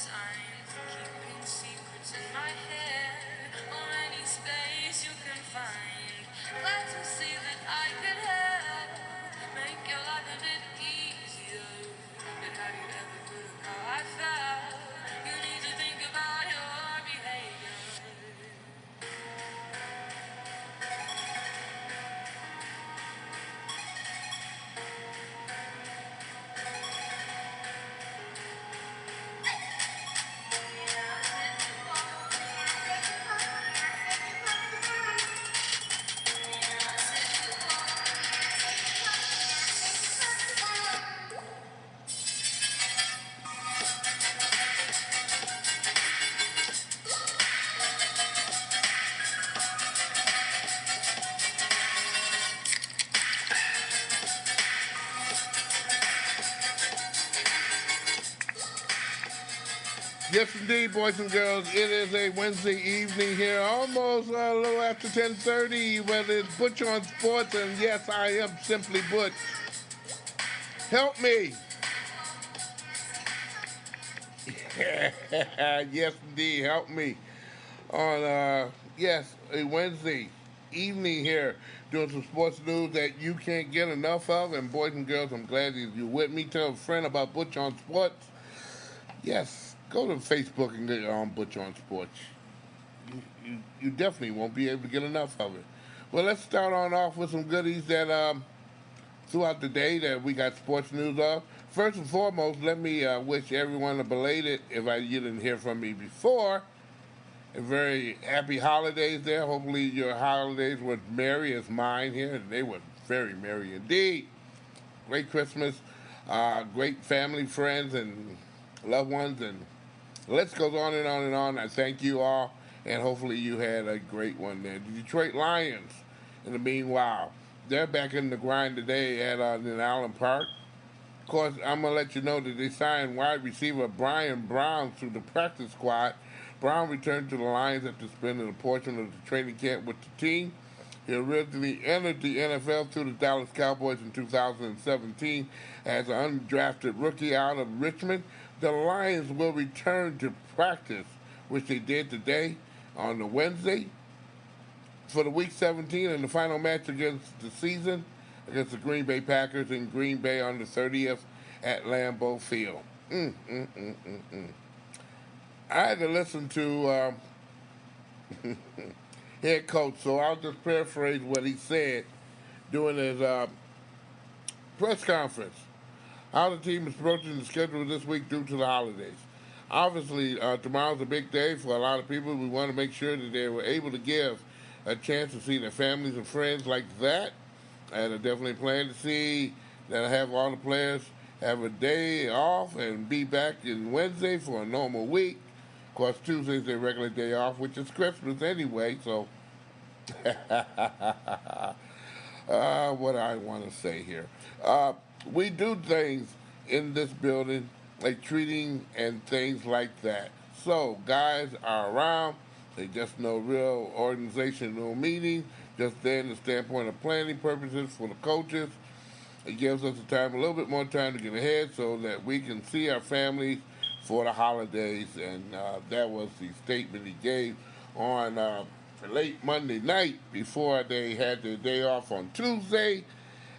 keeping secrets in my head, or any space you can find. Glad to see that I could help make your life a bit easier. But have you ever thought of how I felt? You need to think about your behavior. Yes, indeed, boys and girls. It is a Wednesday evening here, almost a little after 10:30. Whether it's Butch on Sports, and yes, I am simply Butch. Help me. Yes, indeed, help me on yes, a Wednesday evening here, doing some sports news that you can't get enough of. And boys and girls, I'm glad that you're with me. Tell a friend about Butch on Sports. Yes, go to Facebook and get on Butch on Sports. You definitely won't be able to get enough of it. Well, let's start on off with some goodies that throughout the day that we got sports news of. First and foremost, let me wish everyone a belated, if you didn't hear from me before, a very happy holidays there. Hopefully your holidays were merry as mine here, and they were very merry indeed. Great Christmas, great family, friends, and loved ones, and the list goes on and on and on. I thank you all, and hopefully you had a great one there. The Detroit Lions, in the meanwhile, they're back in the grind today at in Allen Park. Of course, I'm going to let you know that they signed wide receiver Brian Brown to the practice squad. Brown returned to the Lions after spending a portion of the training camp with the team. He originally entered the NFL through the Dallas Cowboys in 2017 as an undrafted rookie out of Richmond. The Lions will return to practice, which they did today on the Wednesday, for the Week 17 and the final match against the season against the Green Bay Packers in Green Bay on the 30th at Lambeau Field. I had to listen to head coach, so I'll just paraphrase what he said during his press conference. How the team is approaching the schedule this week due to the holidays. Obviously, tomorrow's a big day for a lot of people. We want to make sure that they were able to give a chance to see their families and friends like that. And I definitely plan to see that I have all the players have a day off and be back in Wednesday for a normal week. Of course, Tuesday's their regular day off, which is Christmas anyway, so what I want to say here. We do things in this building, like treating and things like that. So, guys are around. They just no real organizational meeting, just there in the standpoint of planning purposes for the coaches. It gives us a little bit more time to get ahead so that we can see our families for the holidays. And that was the statement he gave on late Monday night before they had their day off on Tuesday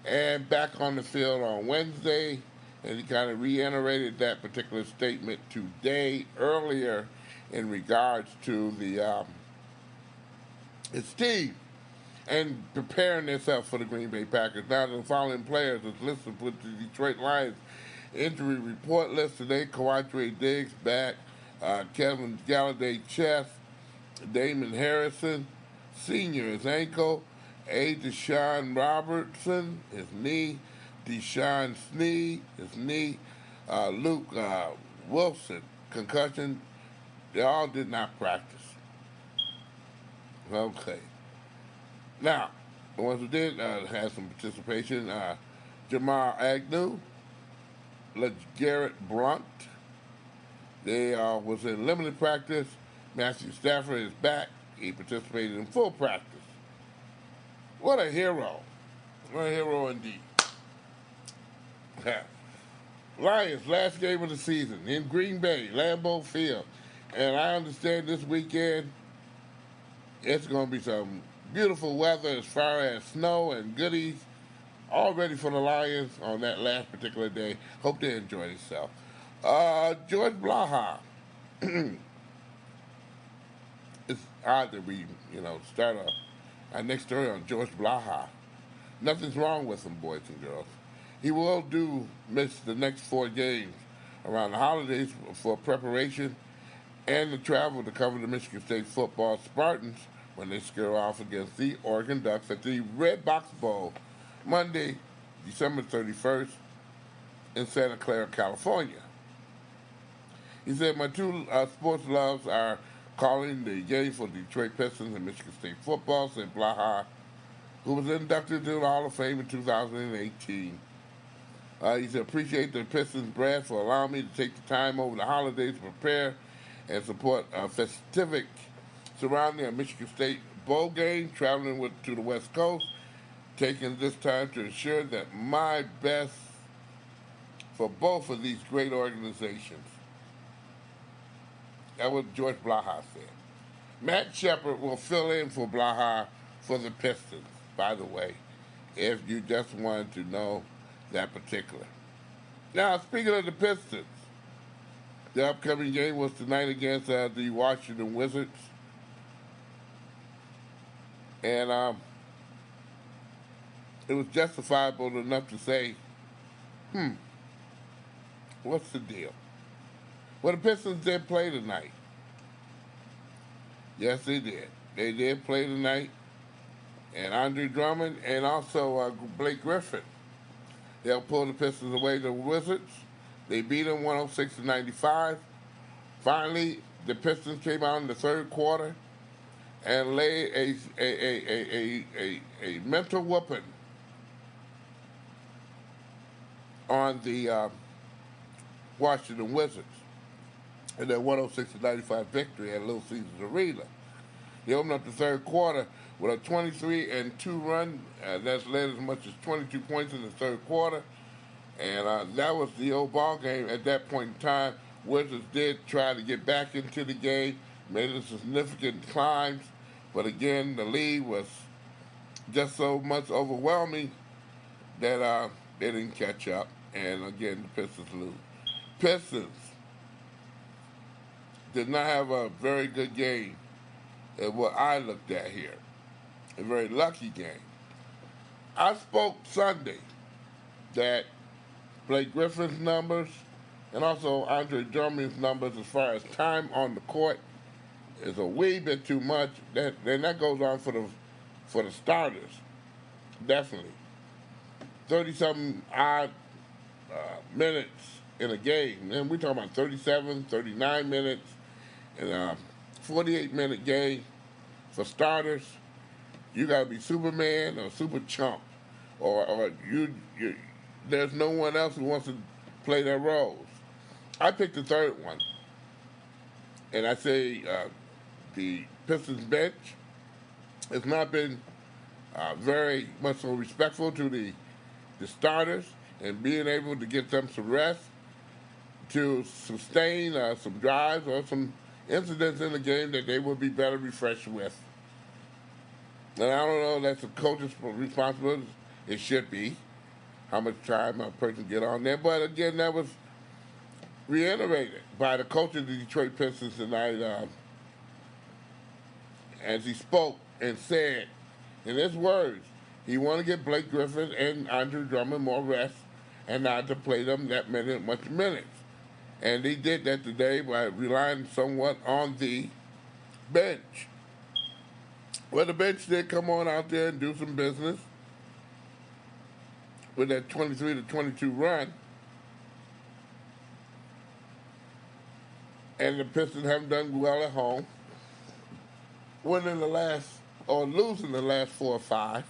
and back on the field on Wednesday. And he kind of reiterated that particular statement today, earlier, in regards to the his team and preparing themselves for the Green Bay Packers. Now, the following players is listed with the Detroit Lions injury report list today: Kawhi Diggs back, Kevin Galladay chest, Damon Harrison Sr. his ankle, Deshaun Robertson his knee, Deshaun Sneed his knee, Luke Wilson concussion. They all did not practice. Okay. Now, the ones who did have some participation, Jamal Agnew, LeGarrette Blount. They was in limited practice. Matthew Stafford is back. He participated in full practice. What a hero. What a hero indeed. Lions, last game of the season in Green Bay, Lambeau Field. And I understand this weekend it's going to be some beautiful weather as far as snow and goodies all ready for the Lions on that last particular day. Hope they enjoy themselves. George Blaha. It's odd that we, start our next story on George Blaha. Nothing's wrong with him, boys and girls. He will miss the next 4 games around the holidays for preparation and the travel to cover the Michigan State football Spartans when they square off against the Oregon Ducks at the Red Box Bowl Monday, December 31st in Santa Clara, California. He said, my two sports loves are calling the game for Detroit Pistons and Michigan State football, said Blaha, who was inducted to the Hall of Fame in 2018. He said, appreciate the Pistons brass for allowing me to take the time over the holidays to prepare and support a festivity surrounding a Michigan State bowl game, traveling to the West Coast, taking this time to ensure that my best for both of these great organizations. That was George Blaha said. Matt Shepard will fill in for Blaha for the Pistons, by the way, if you just wanted to know that particular. Now, speaking of the Pistons, the upcoming game was tonight against the Washington Wizards. And it was justifiable enough to say, what's the deal? Well, the Pistons did play tonight. Yes, they did. They did play tonight. And Andre Drummond and also Blake Griffin. They'll pull the Pistons away to the Wizards. They beat them 106-95. Finally, the Pistons came out in the third quarter and laid a mental whooping on the Washington Wizards in their 106-95 victory at Little Caesars Arena. They opened up the third quarter with a 23-2 run. That's led as much as 22 points in the third quarter. And that was the old ball game at that point in time. Wizards did try to get back into the game, made a significant climbs, but again, the lead was just so much overwhelming that they didn't catch up. And again, the Pistons lose. Pistons did not have a very good game at what I looked at here. A very lucky game. I spoke Sunday that Blake Griffin's numbers and also Andre Drummond's numbers as far as time on the court is a wee bit too much. Then that goes on for the starters. Definitely. 30-something odd minutes in a game. And we're talking about 37, 39 minutes in a 48-minute game for starters. You got to be Superman or Super Chump. Or you there's no one else who wants to play their roles. I picked the third one. And I say the Pistons bench has not been very much so respectful to the starters and being able to get them some rest to sustain some drives or some incidents in the game that they would be better refreshed with. And I don't know, that's a coach's responsibility. It should be. How much time a person get on there. But again, that was reiterated by the coach of the Detroit Pistons tonight as he spoke and said, in his words, he wanted to get Blake Griffin and Andre Drummond more rest and not to play them that much minutes. And he did that today by relying somewhat on the bench. Well, the bench did come on out there and do some business with that 23-22 run. And the Pistons haven't done well at home. Losing the last 4 or 5.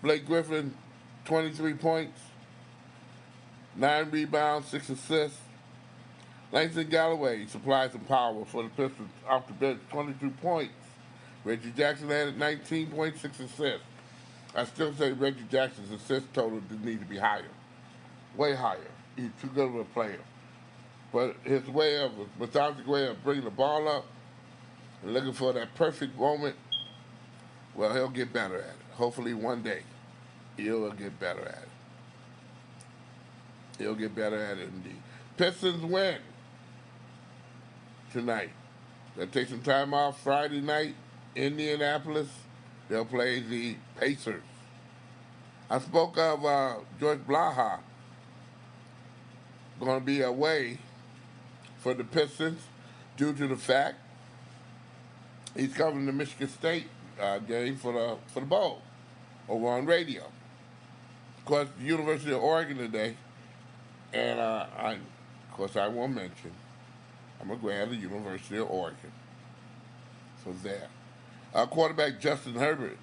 Blake Griffin, 23 points, 9 rebounds, 6 assists. Langston Galloway supplied some power for the Pistons off the bench, 22 points. Reggie Jackson added 19.6 assists. I still say Reggie Jackson's assist total need to be higher. way higher. He's too good of a player. But his methodical way of bringing the ball up and looking for that perfect moment, well, he'll get better at it. Hopefully one day he'll get better at it. He'll get better at it indeed. Pistons win tonight. They'll take some time off Friday night, Indianapolis. They'll play the Pacers. I spoke of George Blaha going to be away for the Pistons due to the fact he's covering the Michigan State game for the bowl over on radio. Of course, the University of Oregon today, and I won't mention, I'm a grad of the University of Oregon. So there. Quarterback Justin Herbert,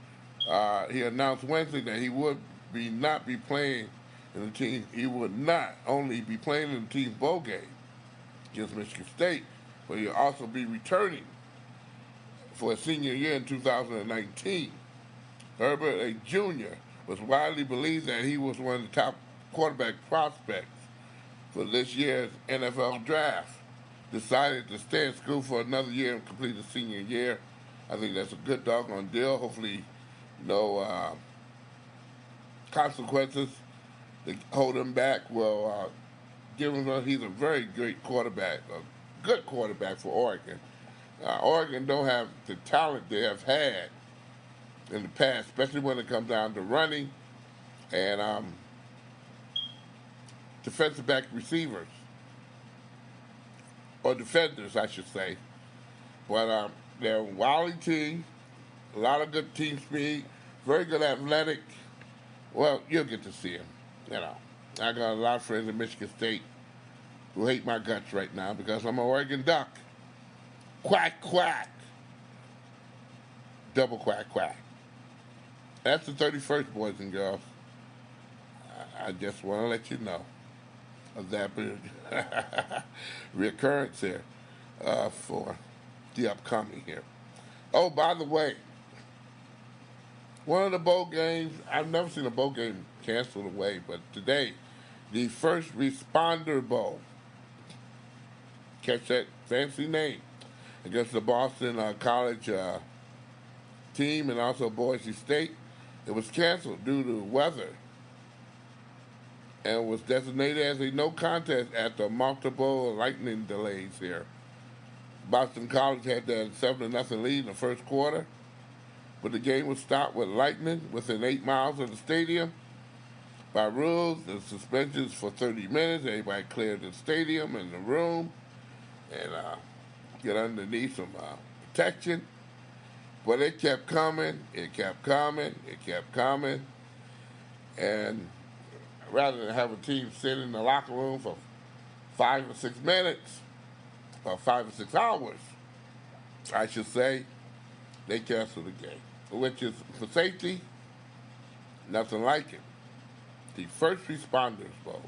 he announced Wednesday that he would not be playing in the team. He would not only be playing in the team's bowl game against Michigan State, but he'll also be returning for his senior year in 2019. Herbert, a junior, was widely believed that he was one of the top quarterback prospects for this year's NFL draft. Decided to stay in school for another year and complete his senior year. I think that's a good doggone deal. Hopefully, no consequences that hold him back. Well, given that he's a very great quarterback, a good quarterback for Oregon. Oregon don't have the talent they have had in the past, especially when it comes down to running and defensive back receivers. Or defenders, I should say. But they're a wily team, a lot of good team speed, very good athletic. Well, you'll get to see them. You know, I got a lot of friends in Michigan State who hate my guts right now because I'm an Oregon Duck. Quack, quack. Double quack, quack. That's the 31st, boys and girls. I just want to let you know of that reoccurrence here for the upcoming here. Oh, by the way, one of the bowl games, I've never seen a bowl game canceled away, but today, the First Responder Bowl, catch that fancy name, against the Boston College team and also Boise State, it was canceled due to weather and was designated as a no contest after multiple lightning delays here. Boston College had that 7-0 lead in the first quarter, but the game was stopped with lightning within 8 miles of the stadium. By rules, the suspensions for 30 minutes, everybody cleared the stadium and the room and get underneath some protection. But it kept coming, it kept coming, it kept coming, and rather than have a team sit in the locker room for 5 or 6 minutes, or 5 or 6 hours, I should say, they canceled the game, which is, for safety, nothing like it. The First Responders Bowl.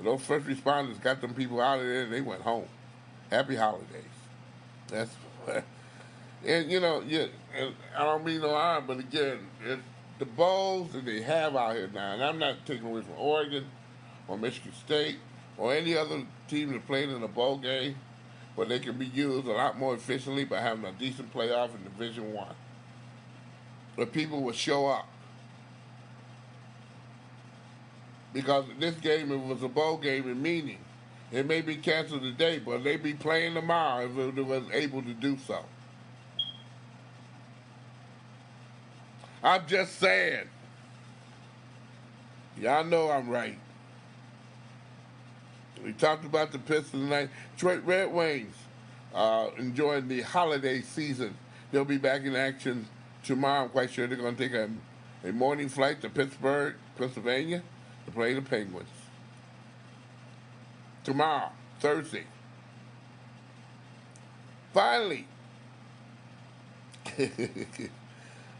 Those first responders got them people out of there and they went home. Happy holidays. That's, and you know, and I don't mean no harm, but again, it's the bowls that they have out here now, and I'm not taking away from Oregon or Michigan State or any other team that played in a bowl game, but they can be used a lot more efficiently by having a decent playoff in Division I, where people will show up. Because this game, it was a bowl game in meaning. It may be canceled today, but they'd be playing tomorrow if it was able to do so. I'm just saying. Y'all know I'm right. We talked about the Pistons tonight. Detroit Red Wings enjoying the holiday season. They'll be back in action tomorrow. I'm quite sure they're going to take a morning flight to Pittsburgh, Pennsylvania, to play the Penguins. Tomorrow, Thursday. Finally.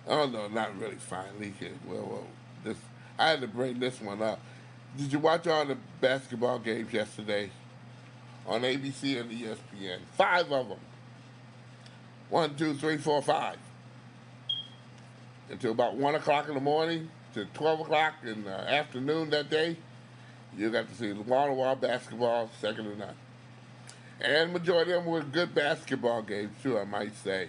Oh, no, not really finally. Well, I had to bring this one up. Did you watch all the basketball games yesterday on ABC and ESPN? 5 of them. 1, 2, 3, 4, 5. Until about 1 o'clock in the morning to 12 o'clock in the afternoon that day. You got to see wall-to-wall basketball, second to none. And majority of them were good basketball games, too, I might say.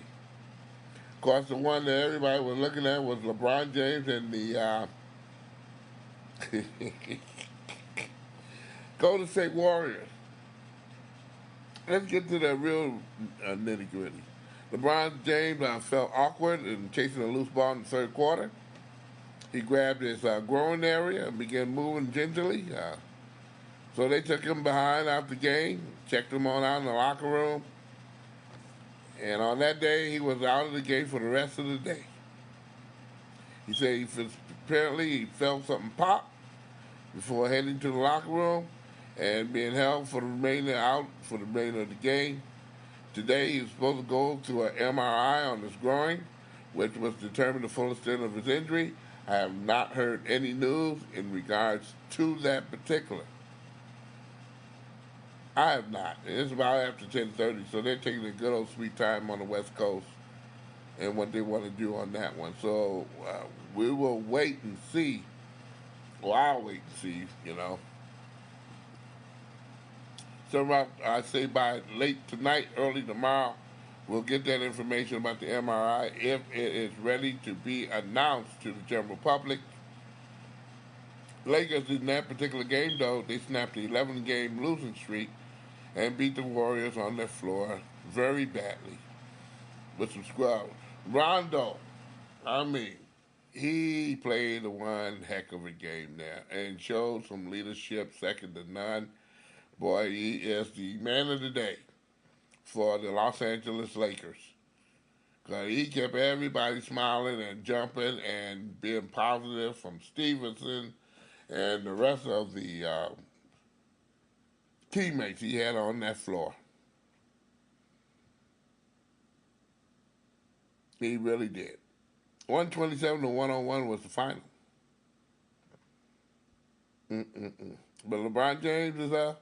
Of course, the one that everybody was looking at was LeBron James and the Golden State Warriors. Let's get to the real nitty-gritty. LeBron James felt awkward in chasing a loose ball in the third quarter. He grabbed his groin area and began moving gingerly. So they took him behind after the game, checked him on out in the locker room, and on that day he was out of the game for the rest of the day. He said apparently he felt something pop before heading to the locker room and being held for the remainder of the game. Today he was supposed to go to an MRI on his groin, which was determine the full extent of his injury. I have not heard any news in regards to that particular. I have not. It's about after 10:30, so they're taking a good old sweet time on the West Coast and what they want to do on that one. So we will wait and see. Well, I'll wait and see, you know. So I say by late tonight, early tomorrow, we'll get that information about the MRI if it is ready to be announced to the general public. Lakers in that particular game, though, they snapped the 11-game losing streak and beat the Warriors on their floor very badly with some scrubs. Rondo, I mean, he played one heck of a game there and showed some leadership second to none. Boy, he is the man of the day for the Los Angeles Lakers. Because he kept everybody smiling and jumping and being positive from Stevenson and the rest of the teammates he had on that floor. He really did. 127 to 101 was the final. But LeBron James is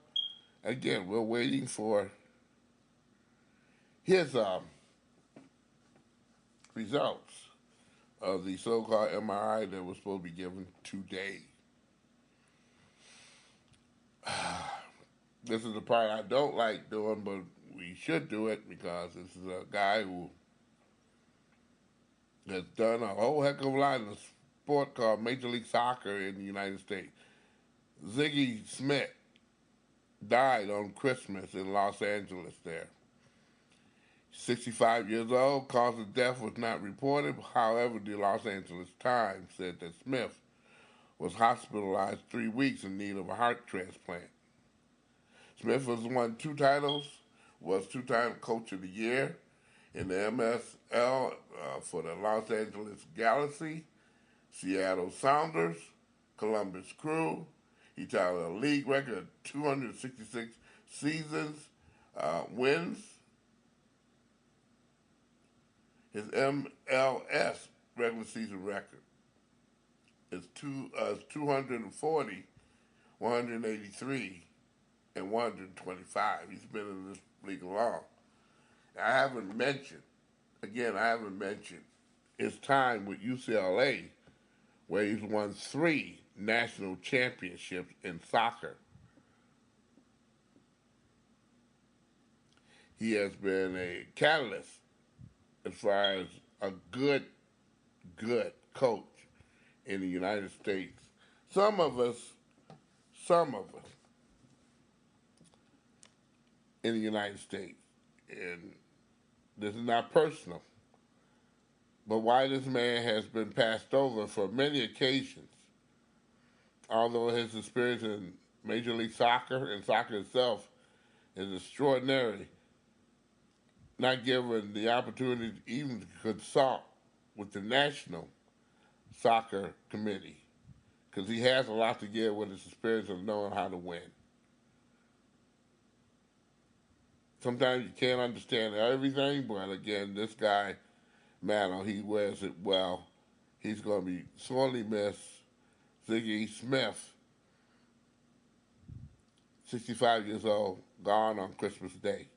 again, we're waiting for his results of the so-called MRI that was supposed to be given today. This is the part I don't like doing, but we should do it because this is a guy who has done a whole heck of a lot in a sport called Major League Soccer in the United States. Ziggy Smith died on Christmas in Los Angeles there. 65 years old, cause of death was not reported. However, the Los Angeles Times said that Smith was hospitalized 3 weeks in need of a heart transplant. Smith has won 2 titles, was 2-time Coach of the Year in the MSL for the Los Angeles Galaxy, Seattle Sounders, Columbus Crew. He tied a league record of 266 seasons, wins. His MLS regular season record is 240, 183, and 125. He's been in this league long. I haven't mentioned his time with UCLA, where he's won 3 national championships in soccer. He has been a catalyst as far as a good coach in the United States. Some of us in the United States, and this is not personal, but why this man has been passed over for many occasions, although his experience in Major League Soccer and soccer itself is extraordinary, not given the opportunity to even consult with the National Soccer Committee, because he has a lot to give with his experience of knowing how to win. Sometimes you can't understand everything, but again, this guy, man, he wears it well. He's going to be sorely missed. Ziggy Smith, 65 years old, gone on Christmas Day.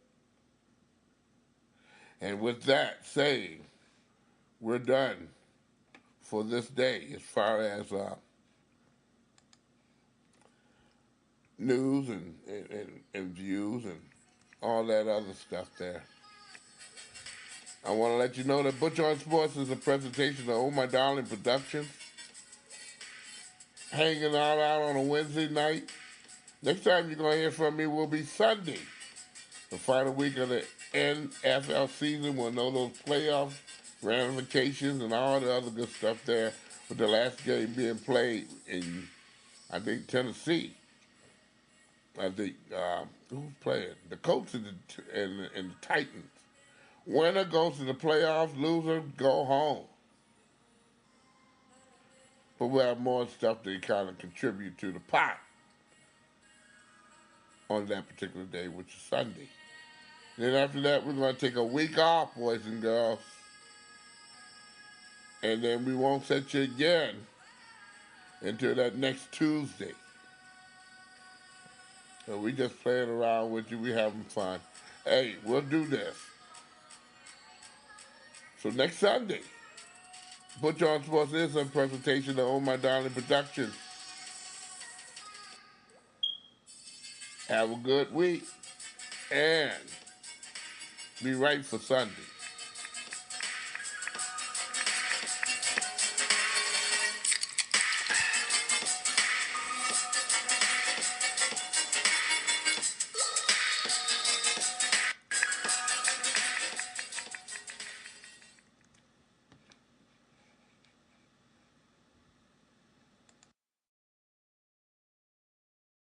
And with that saying, we're done for this day as far as news and views and all that other stuff there. I want to let you know that Butch On Sports is a presentation of Oh My Darling Productions. Hanging out on a Wednesday night. Next time you're going to hear from me will be Sunday, the final week of the NFL season. We'll know those playoff ramifications and all the other good stuff there, with the last game being played in, I think, Tennessee. I think, who's playing? The Colts and the Titans. Winner goes to the playoffs, loser go home. But we'll have more stuff to kind of contribute to the pot on that particular day, which is Sunday. Then after that, we're going to take a week off, boys and girls. And then we won't set you again until that next Tuesday. So we just playing around with you. We having fun. Hey, we'll do this. So next Sunday, Butch On Sports is a presentation of Oh My Darling Productions. Have a good week and be right for Sunday.